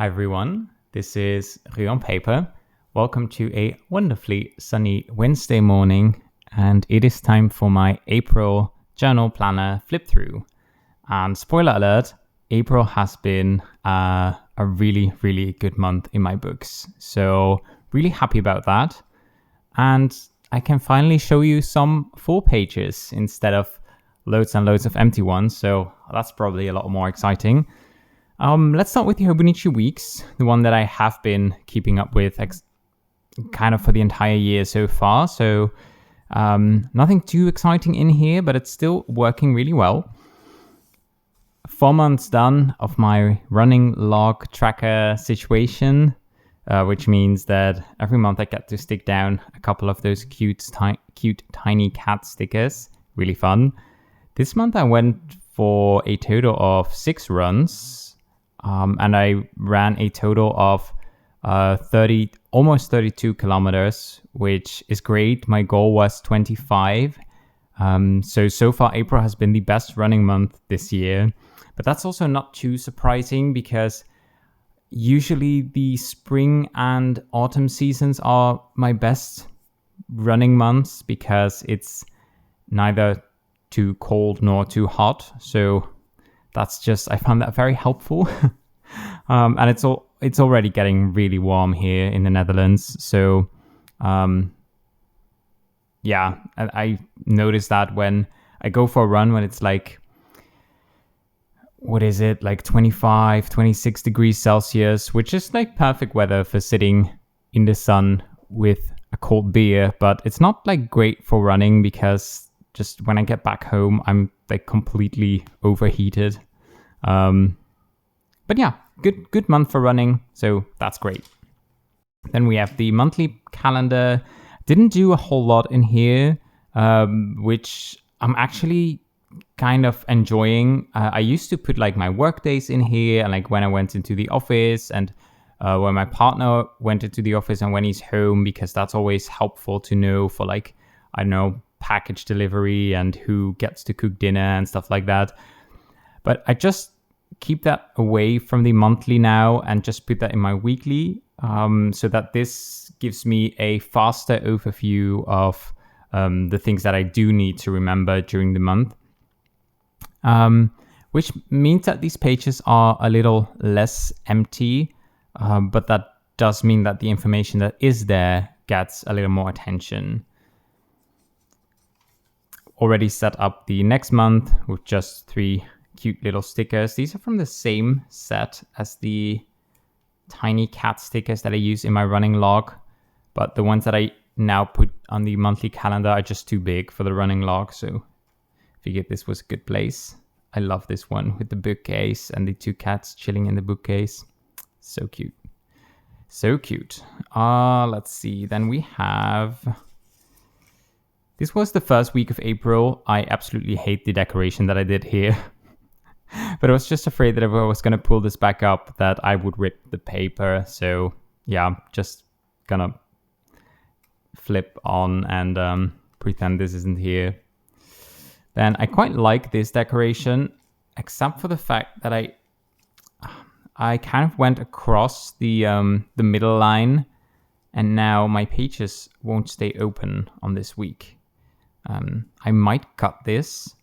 Hi everyone, this is Rue on Paper. Welcome to a wonderfully sunny Wednesday morning, and it is time for my April journal planner flip through. And spoiler alert, April has been a really, really good month in my books. So really happy about that. And I can finally show you some full pages instead of loads and loads of empty ones. So that's probably a lot more exciting. Let's start with the Hobonichi Weeks, the one that I have been keeping up with kind of for the entire year so far. So nothing too exciting in here, but it's still working really well. 4 months done of my running log tracker situation, which means that every month I get to stick down a couple of those cute tiny cat stickers. Really fun. This month I went for a total of 6 runs. And I ran a total of almost 32 kilometers, which is great. My goal was 25. So far, April has been the best running month this year. But that's also not too surprising because usually the spring and autumn seasons are my best running months because it's neither too cold nor too hot. So I found that very helpful. And it's already getting really warm here in the Netherlands. So, yeah, I noticed that when I go for a run, when it's like, what is it? Like 25, 26 degrees Celsius, which is like perfect weather for sitting in the sun with a cold beer. But it's not like great for running because just when I get back home, I'm like completely overheated. But yeah, good month for running, so that's great. Then we have the monthly calendar. Didn't do a whole lot in here, which I'm actually kind of enjoying. I used to put like my work days in here and like when I went into the office and when my partner went into the office and when he's home, because that's always helpful to know for like, I don't know, package delivery and who gets to cook dinner and stuff like that. But I just keep that away from the monthly now and just put that in my weekly, so that this gives me a faster overview of the things that I do need to remember during the month, which means that these pages are a little less empty, but that does mean that the information that is there gets a little more attention. Already set up the next month with just 3 cute little stickers. These are from the same set as the tiny cat stickers that I use in my running log, but the ones that I now put on the monthly calendar are just too big for the running log, so figured this was a good place. I love this one with the bookcase and the 2 cats chilling in the bookcase. So cute. So cute. Let's see. Then we have... This was the first week of April. I absolutely hate the decoration that I did here. But I was just afraid that if I was going to pull this back up, that I would rip the paper. So yeah, just gonna flip on and pretend this isn't here. Then I quite like this decoration, except for the fact that I kind of went across the middle line, and now my pages won't stay open on this week. I might cut this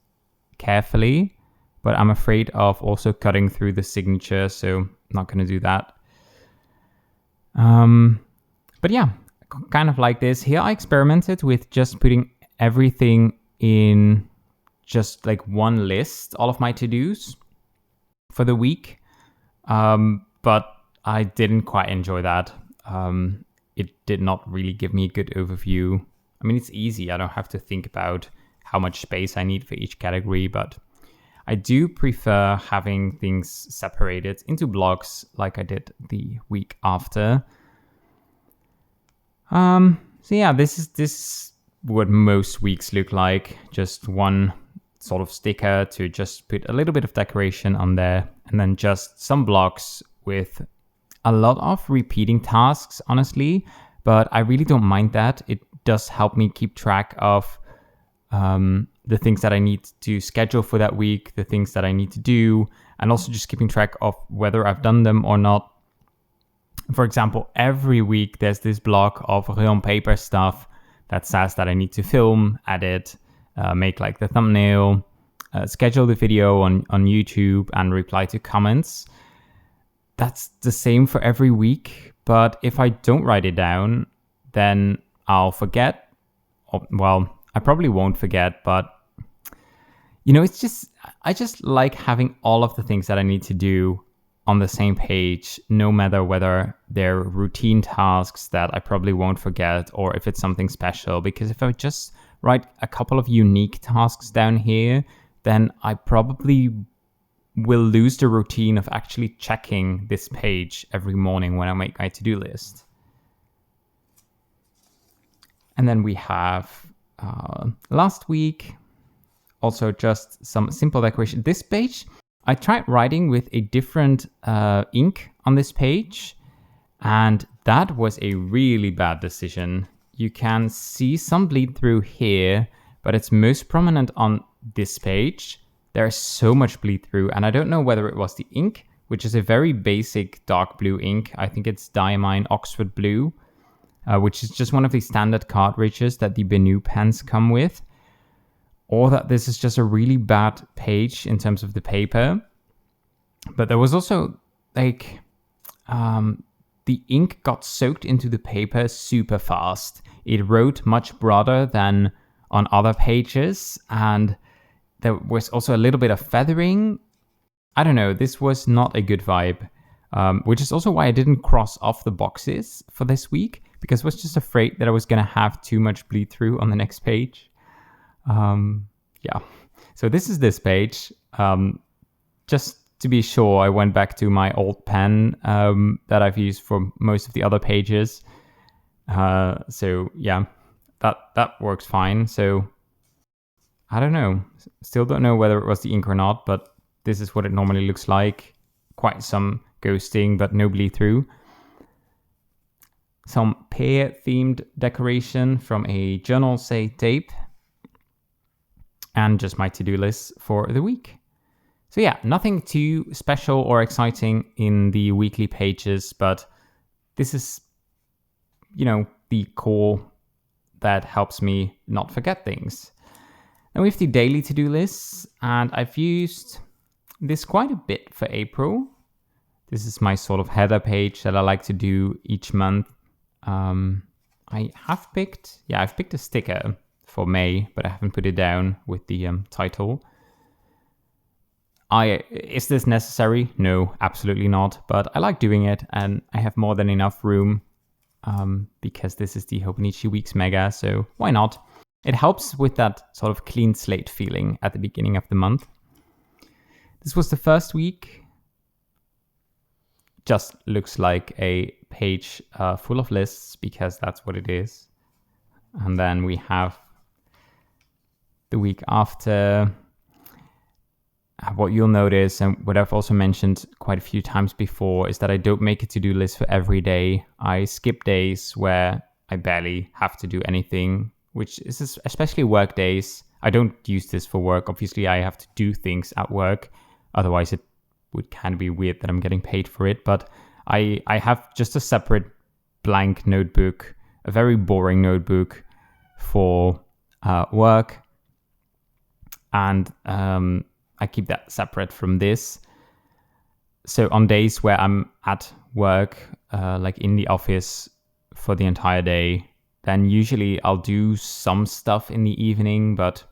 carefully, but I'm afraid of also cutting through the signature, so I'm not going to do that. But yeah, kind of like this. Here I experimented with just putting everything in just like one list, all of my to-dos for the week. But I didn't quite enjoy that. It did not really give me a good overview. I mean, it's easy. I don't have to think about how much space I need for each category, but I do prefer having things separated into blocks like I did the week after. So yeah, this is what most weeks look like. Just one sort of sticker to just put a little bit of decoration on there, and then just some blocks with a lot of repeating tasks, honestly. But I really don't mind that. It does help me keep track of the things that I need to schedule for that week, the things that I need to do, and also just keeping track of whether I've done them or not. For example, every week there's this block of on paper stuff that says that I need to film, edit, make like the thumbnail, schedule the video on YouTube, and reply to comments. That's the same for every week. But if I don't write it down, then I'll forget. Well, I probably won't forget, but it's just, I just like having all of the things that I need to do on the same page, no matter whether they're routine tasks that I probably won't forget or if it's something special. Because if I just write a couple of unique tasks down here, then I probably will lose the routine of actually checking this page every morning when I make my to-do list. And then we have last week, also just some simple decoration. This page, I tried writing with a different ink on this page, and that was a really bad decision. You can see some bleed through here, but it's most prominent on this page. There's so much bleed through, and I don't know whether it was the ink, which is a very basic dark blue ink. I think it's Diamine Oxford Blue, which is just one of the standard cartridges that the Benu pens come with. Or that this is just a really bad page in terms of the paper. But there was also like the ink got soaked into the paper super fast. It wrote much broader than on other pages, and there was also a little bit of feathering. I don't know, this was not a good vibe, which is also why I didn't cross off the boxes for this week, because I was just afraid that I was going to have too much bleed through on the next page. So this is this page. Just to be sure, I went back to my old pen that I've used for most of the other pages. So yeah, that works fine. So I don't know. Still don't know whether it was the ink or not, but this is what it normally looks like. Quite some ghosting, but no bleed through. Some pear-themed decoration from a journal say tape. And just my to-do list for the week. So yeah, nothing too special or exciting in the weekly pages, but this is, the core that helps me not forget things. Then we have the daily to-do lists, and I've used this quite a bit for April. This is my sort of header page that I like to do each month. I've picked a sticker for May, but I haven't put it down with the title. Is this necessary? No, absolutely not. But I like doing it, and I have more than enough room because this is the Hobonichi Weeks Mega, so why not? It helps with that sort of clean slate feeling at the beginning of the month. This was the first week. Just looks like a page full of lists because that's what it is. And then we have the week after. What you'll notice, and what I've also mentioned quite a few times before, is that I don't make a to-do list for every day. I skip days where I barely have to do anything, which is especially work days. I don't use this for work. Obviously, I have to do things at work. Otherwise, it would kind of be weird that I'm getting paid for it. But I have just a separate blank notebook, a very boring notebook for work. And I keep that separate from this. So on days where I'm at work, like in the office for the entire day, then usually I'll do some stuff in the evening, but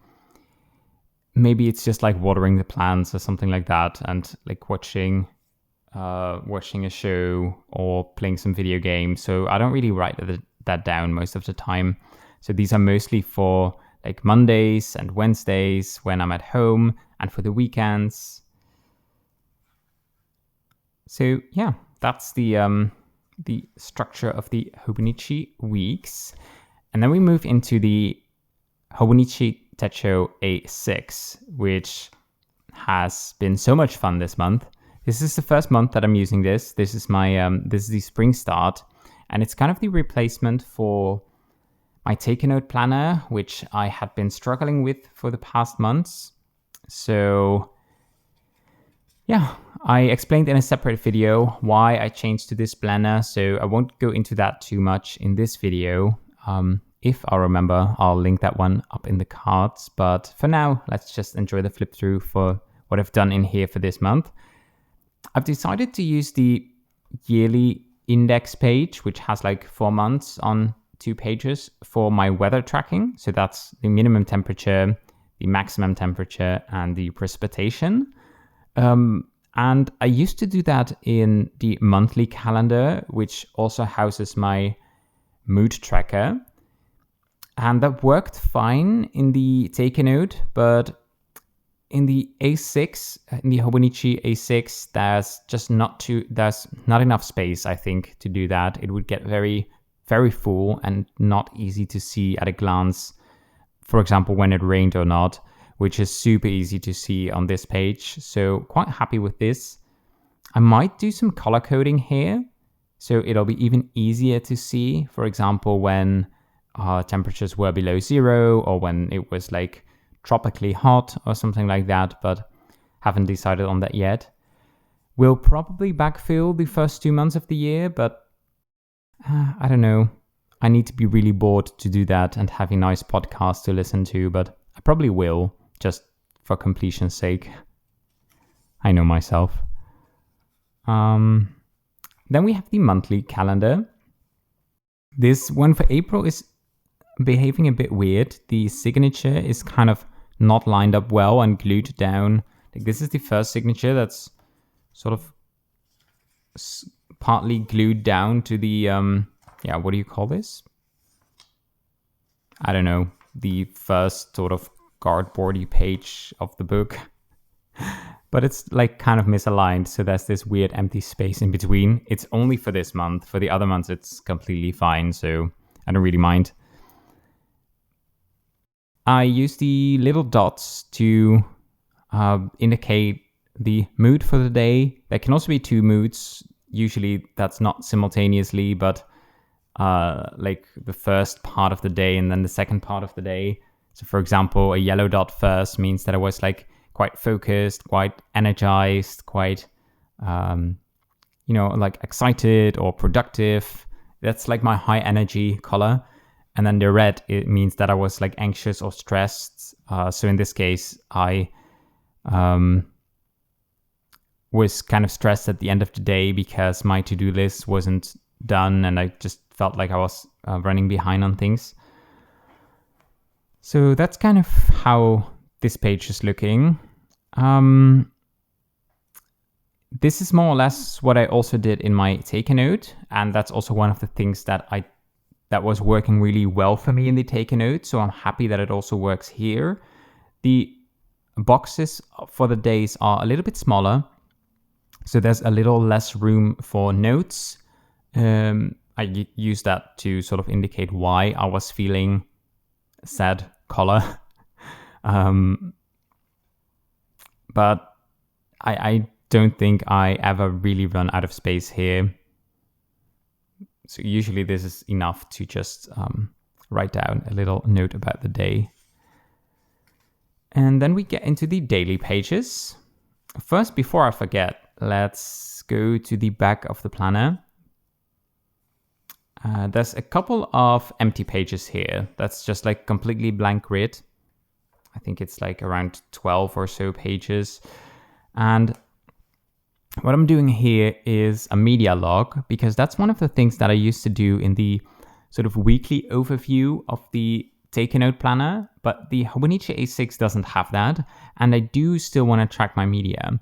maybe it's just like watering the plants or something like that, and like watching a show or playing some video games. So I don't really write that down most of the time. So these are mostly for like Mondays and Wednesdays when I'm at home, and for the weekends. So yeah, that's the structure of the Hobonichi Weeks. And then we move into the Hobonichi Techo A6, which has been so much fun this month. This is the first month that I'm using this. This is this is the spring start, and it's kind of the replacement for my Take-A-Note planner, which I had been struggling with for the past months. So yeah, I explained in a separate video why I changed to this planner, so I won't go into that too much in this video. If I remember, I'll link that one up in the cards. But for now, let's just enjoy the flip through for what I've done in here for this month. I've decided to use the yearly index page, which has like 4 months on 2 pages for my weather tracking. So that's the minimum temperature, the maximum temperature, and the precipitation. And I used to do that in the monthly calendar, which also houses my mood tracker. And that worked fine in the Takeanote, but in the A6, in the Hobonichi A6, there's not enough space, I think, to do that. It would get very, very full and not easy to see at a glance, for example, when it rained or not, which is super easy to see on this page. So quite happy with this. I might do some color coding here, so it'll be even easier to see, for example, when temperatures were below 0 or when it was like tropically hot or something like that, but haven't decided on that yet. We'll probably backfill the first 2 months of the year, but I don't know. I need to be really bored to do that and have a nice podcast to listen to, but I probably will, just for completion's sake. I know myself. Then we have the monthly calendar. This one for April is behaving a bit weird. The signature is kind of not lined up well and glued down. Like, this is the first signature that's sort of partly glued down to the what do you call this? I don't know, the first sort of cardboardy page of the book. But it's like kind of misaligned, so there's this weird empty space in between. It's only for this month. For the other months it's completely fine, so I don't really mind. I use the little dots to indicate the mood for the day. There can also be 2 moods. Usually that's not simultaneously, but like the first part of the day and then the second part of the day. So for example, a yellow dot first means that I was like quite focused, quite energized, quite, like excited or productive. That's like my high energy color. And then the red, it means that I was like anxious or stressed. So in this case, I was kind of stressed at the end of the day because my to-do list wasn't done and I just felt like I was running behind on things. So that's kind of how this page is looking. This is more or less what I also did in my Takeanote, and that's also one of the things that was working really well for me in the Takeanote, so I'm happy that it also works here. The boxes for the days are a little bit smaller, so there's a little less room for notes. I use that to sort of indicate why I was feeling sad color. But I don't think I ever really run out of space here. So usually this is enough to just write down a little note about the day. And then we get into the daily pages. First, before I forget, let's go to the back of the planner. There's a couple of empty pages here. That's just like completely blank grid. I think it's like around 12 or so pages. And what I'm doing here is a media log, because that's one of the things that I used to do in the sort of weekly overview of the Takeanote planner, but the Hobonichi A6 doesn't have that, and I do still want to track my media.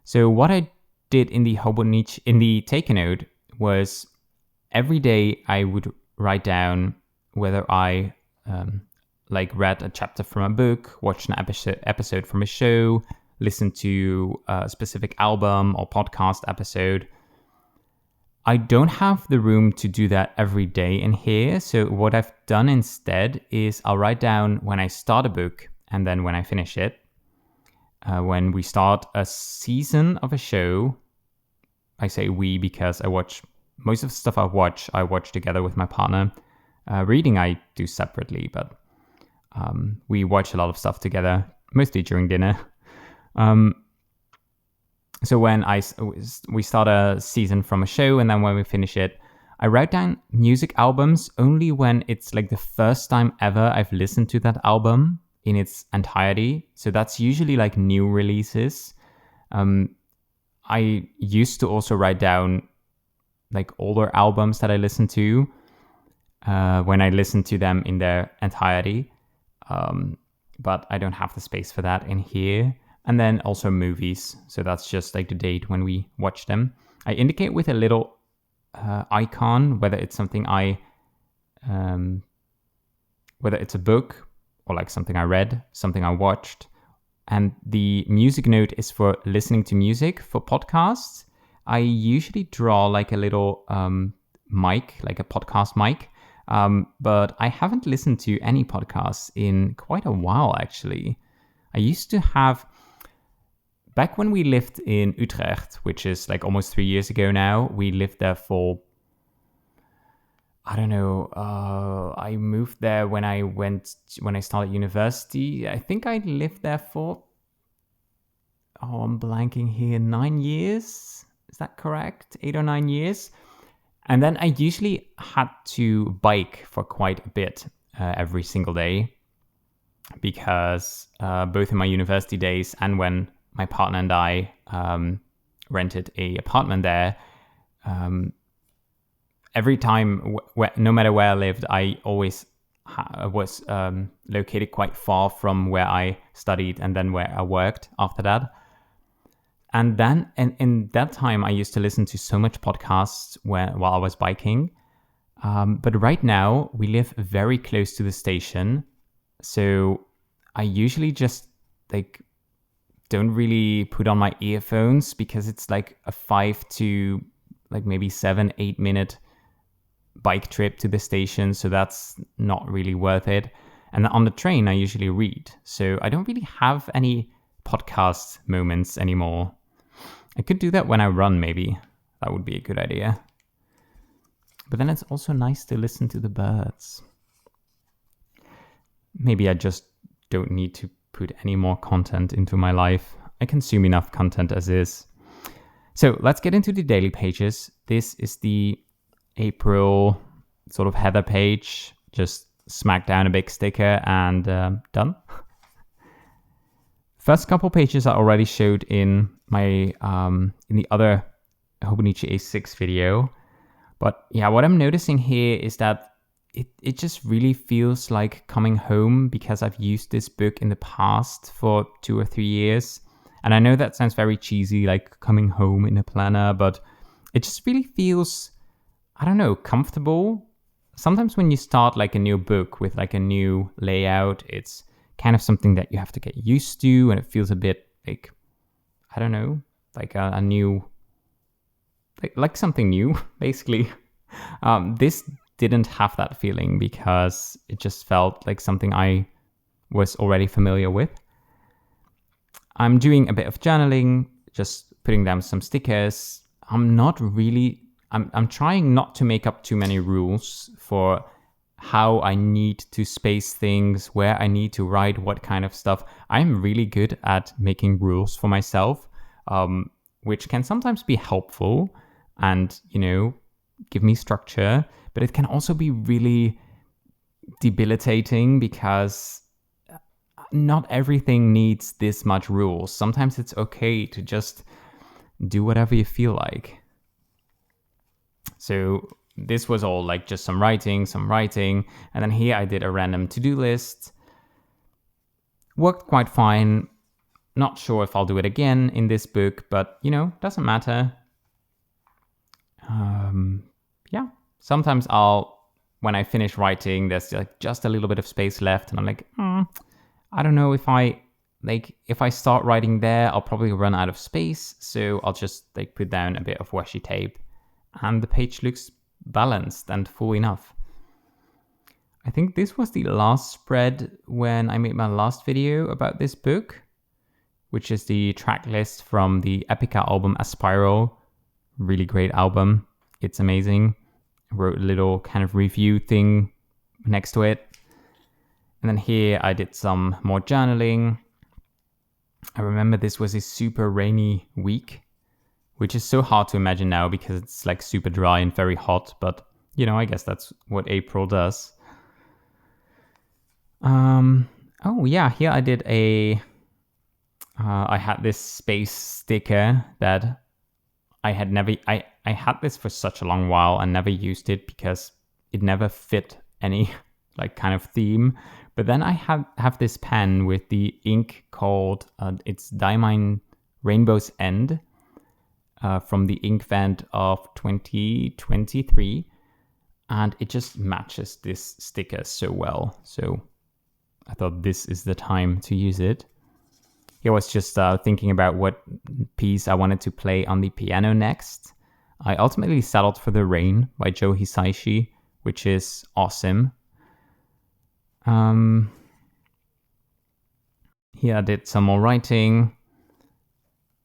So what I did in the Takeanote was every day I would write down whether I read a chapter from a book, watched an episode from a show, listened to a specific album or podcast episode. I don't have the room to do that every day in here. So what I've done instead is I'll write down when I start a book and then when I finish it. When we start a season of a show, I say we because I watch most of the stuff I watch together with my partner. Reading I do separately, but we watch a lot of stuff together, mostly during dinner. So when we start a season from a show, and then when we finish it, I write down music albums only when it's like the first time ever I've listened to that album in its entirety. So that's usually like new releases. I used to also write down like older albums that I listened to when I listened to them in their entirety. But I don't have the space for that in here. And then also movies. So that's just like the date when we watch them. I indicate with a little icon whether it's something whether it's a book or like something I read, something I watched. And the music note is for listening to music. For podcasts, I usually draw like a little mic, like a podcast mic. But I haven't listened to any podcasts in quite a while, actually. I used to have, back when we lived in Utrecht, which is like almost 3 years ago now, we lived there for, I don't know, I moved there when I started university. I think I lived there for, I'm blanking here, 9 years? Is that correct? 8 or 9 years? And then I usually had to bike for quite a bit every single day because both in my university days and when my partner and I rented an apartment there, every time, no matter where I lived, I always was located quite far from where I studied and then where I worked after that. And then, in that time, I used to listen to so much podcasts while I was biking. But right now, we live very close to the station. So I usually just like don't really put on my earphones because it's like a 5 to like maybe 7-8 minute bike trip to the station. So that's not really worth it. And on the train, I usually read. So I don't really have any podcast moments anymore. I could do that when I run, maybe. That would be a good idea. But then it's also nice to listen to the birds. Maybe I just don't need to put any more content into my life. I consume enough content as is. So let's get into the daily pages. This is the April sort of header page. Just smack down a big sticker and done. First couple pages I already showed in my in the other Hobonichi A6 video. But yeah, what I'm noticing here is that it just really feels like coming home because I've used this book in the past for 2 or 3 years. And I know that sounds very cheesy, like coming home in a planner, but it just really feels, I don't know, comfortable. Sometimes when you start like a new book with like a new layout, it's kind of something that you have to get used to, and it feels a bit like, I don't know, like a new, like something new, basically. This didn't have that feeling because it just felt like something I was already familiar with. I'm doing a bit of journaling, just putting down some stickers. I'm trying not to make up too many rules for how I need to space things, where I need to write what kind of stuff. I'm really good at making rules for myself, which can sometimes be helpful and, give me structure, but it can also be really debilitating because not everything needs this much rules. Sometimes it's okay to just do whatever you feel like. So this was all like just some writing. And then here I did a random to-do list. Worked quite fine. Not sure if I'll do it again in this book, but doesn't matter. Yeah, sometimes when I finish writing, there's like just a little bit of space left, and I'm like, I don't know if I start writing there, I'll probably run out of space. So I'll just like put down a bit of washi tape, and the page looks balanced and full enough. I think this was the last spread when I made my last video about this book, which is the track list from the Epica album Aspiro. Really great album. It's amazing. I wrote a little kind of review thing next to it. And then here I did some more journaling. I remember this was a super rainy week which is so hard to imagine now because it's like super dry and very hot. But, you know, I guess that's what April does. Oh yeah, here I did I had this space sticker that I had had this for such a long while and never used it because it never fit any like kind of theme. But then I have this pen with the ink called, it's Diamine Rainbow's End from the ink vent of 2023. And it just matches this sticker so well. So I thought this is the time to use it. I was just thinking about what piece I wanted to play on the piano next. I ultimately settled for The Rain by Joe Hisaishi, which is awesome. Here I did some more writing.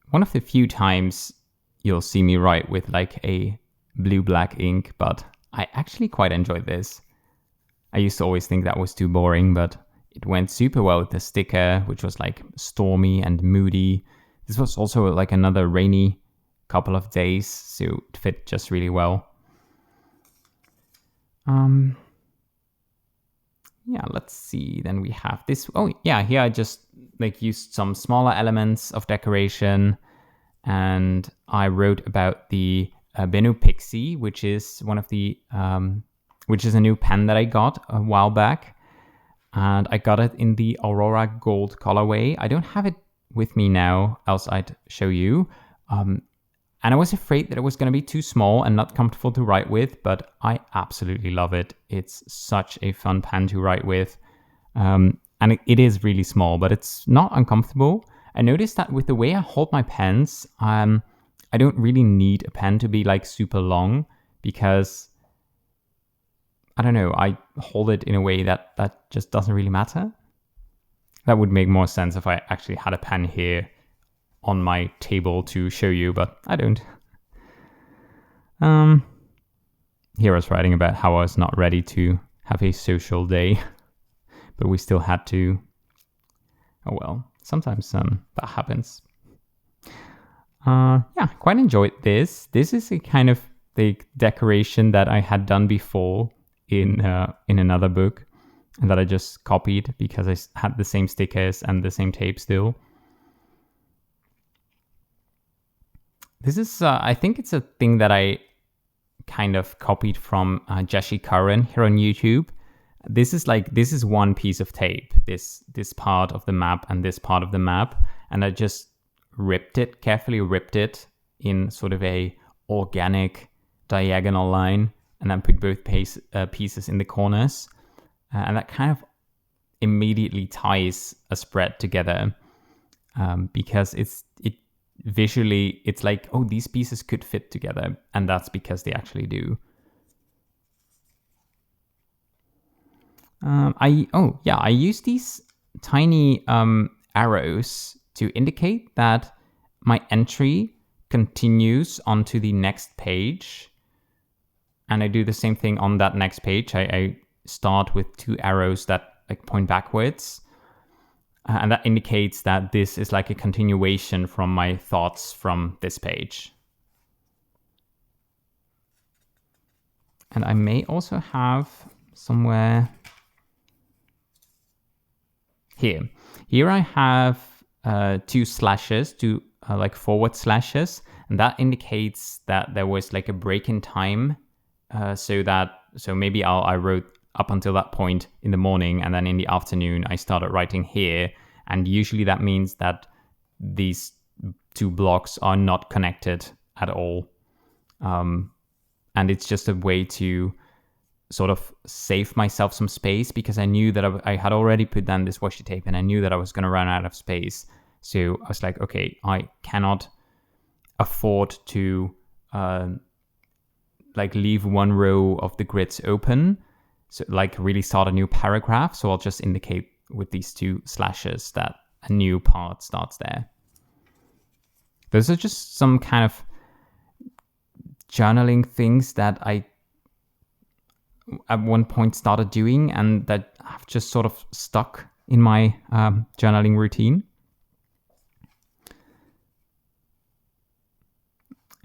One of the few times you'll see me write with like a blue-black ink, but I actually quite enjoyed this. I used to always think that was too boring, but it went super well with the sticker, which was like stormy and moody. This was also like another rainy couple of days, so it fit just really well. Yeah, let's see. Then we have this. Oh yeah, here I just like used some smaller elements of decoration, and I wrote about the Benu Pixie, which is one of the which is a new pen that I got a while back. And I got it in the Aurora Gold colorway. I don't have it with me now, else I'd show you. And I was afraid that it was going to be too small and not comfortable to write with, but I absolutely love it. It's such a fun pen to write with. And it is really small, but it's not uncomfortable. I noticed that with the way I hold my pens, I don't really need a pen to be like super long because, I don't know, I hold it in a way that just doesn't really matter. That would make more sense if I actually had a pen here on my table to show you, but I don't. Here I was writing about how I was not ready to have a social day, but we still had to. Oh well, sometimes that happens. Yeah, quite enjoyed this. This is a kind of the decoration that I had done before in another book, and that I just copied because I had the same stickers and the same tape still. This is, I think it's a thing that I kind of copied from Jashi Curran here on YouTube. This is one piece of tape, this part of the map and this part of the map, and I just carefully ripped it in sort of a organic diagonal line, and then put both pieces in the corners, and that kind of immediately ties a spread together, because it visually it's like, oh, these pieces could fit together, and that's because they actually do. I use these tiny arrows to indicate that my entry continues onto the next page, and I do the same thing on that next page. I start with two arrows that like point backwards, and that indicates that this is like a continuation from my thoughts from this page. And I may also have somewhere here. Here I have two slashes, two like forward slashes, and that indicates that there was like a break in time. So maybe I wrote up until that point in the morning, and then in the afternoon I started writing here, and usually that means that these two blocks are not connected at all, and it's just a way to sort of save myself some space, because I knew that I had already put down this washi tape and I knew that I was going to run out of space. So I was like, okay, I cannot afford to like leave one row of the grids open, so like really start a new paragraph. So I'll just indicate with these two slashes that a new part starts there. Those are just some kind of journaling things that I at one point started doing, and that have just sort of stuck in my journaling routine.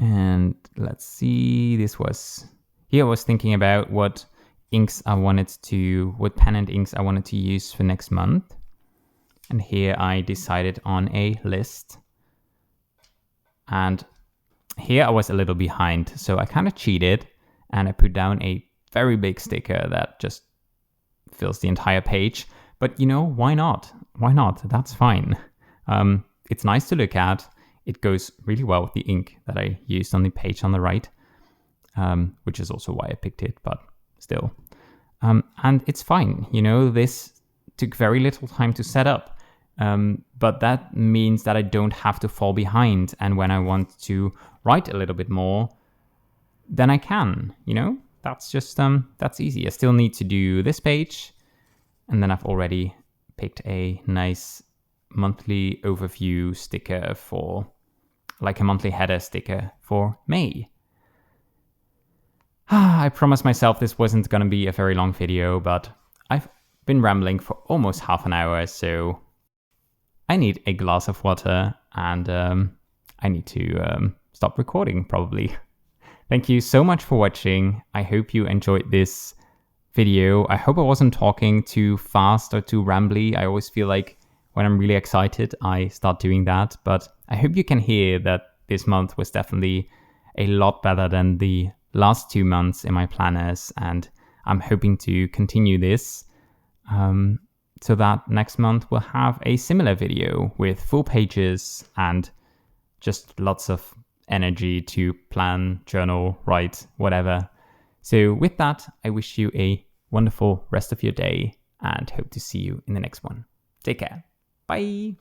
And let's see, here I was thinking about what pen and inks I wanted to use for next month. And here I decided on a list. And here I was a little behind, so I kind of cheated and I put down a very big sticker that just fills the entire page. But why not? Why not? That's fine. It's nice to look at. It goes really well with the ink that I used on the page on the right, which is also why I picked it, but still. And it's fine. This took very little time to set up. But that means that I don't have to fall behind. And when I want to write a little bit more, then I can, that's just, that's easy. I still need to do this page. And then I've already picked a nice monthly overview sticker like a monthly header sticker for May. I promised myself this wasn't going to be a very long video, but I've been rambling for almost half an hour, so I need a glass of water and I need to stop recording probably. Thank you so much for watching. I hope you enjoyed this video. I hope I wasn't talking too fast or too rambly. I always feel like when I'm really excited, I start doing that. But I hope you can hear that this month was definitely a lot better than the last 2 months in my planners. And I'm hoping to continue this so that next month we'll have a similar video with full pages and just lots of energy to plan, journal, write, whatever. So with that, I wish you a wonderful rest of your day and hope to see you in the next one. Take care. Bye.